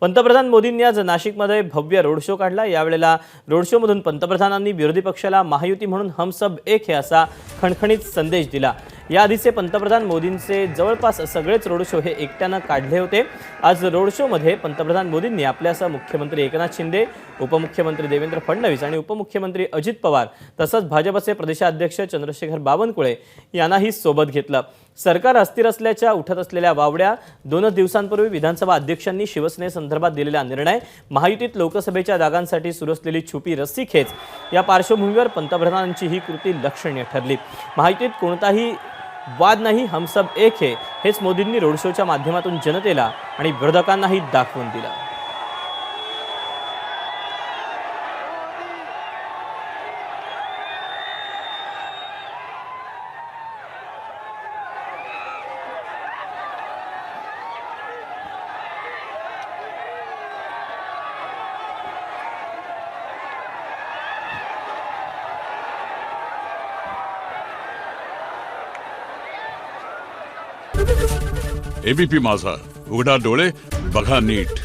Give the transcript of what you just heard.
पंतप्रधान मोदींनी आज नाशिकमध्ये भव्य रोड शो काढला। यावेळेला रोड शो मधून पंतप्रधानांनी विरोधी पक्षाला महायुती म्हणून हम सब एक हे असा खणखणीत संदेश दिला। याआधीचे पंतप्रधान मोदींचे जवळपास सगळेच रोड शो हे एकट्याने काढले होते। आज रोड शो मध्ये पंतप्रधान मोदींनी आपल्यासह मुख्यमंत्री एकनाथ शिंदे, उपमुख्यमंत्री देवेंद्र फडणवीस आणि उपमुख्यमंत्री अजित पवार तसंच भाजपचे प्रदेशाध्यक्ष चंद्रशेखर बावनकुळे यांनाही सोबत घेतलं। सरकार अस्थिर असल्याच्या उठत असलेल्या वावड्या, 2 दिवसांपूर्वी विधानसभा अध्यक्षांनी शिवसेनेसंदर्भात दिलेला निर्णय, महायुतीत लोकसभेच्या जागांसाठी सुरू असलेली छुपी रस्सीखेच या पार्श्वभूमीवर पंतप्रधानांची ही कृती लक्षणीय ठरली। महायुतीत कोणताही वाद नाही, हम सब एक है, हेच मोदींनी रोड शोच्या माध्यमातून जनतेला आणि विरोधकांनाही दाखवून दिलं। एबीपी माझा, उघडा डोळे बघा नीट।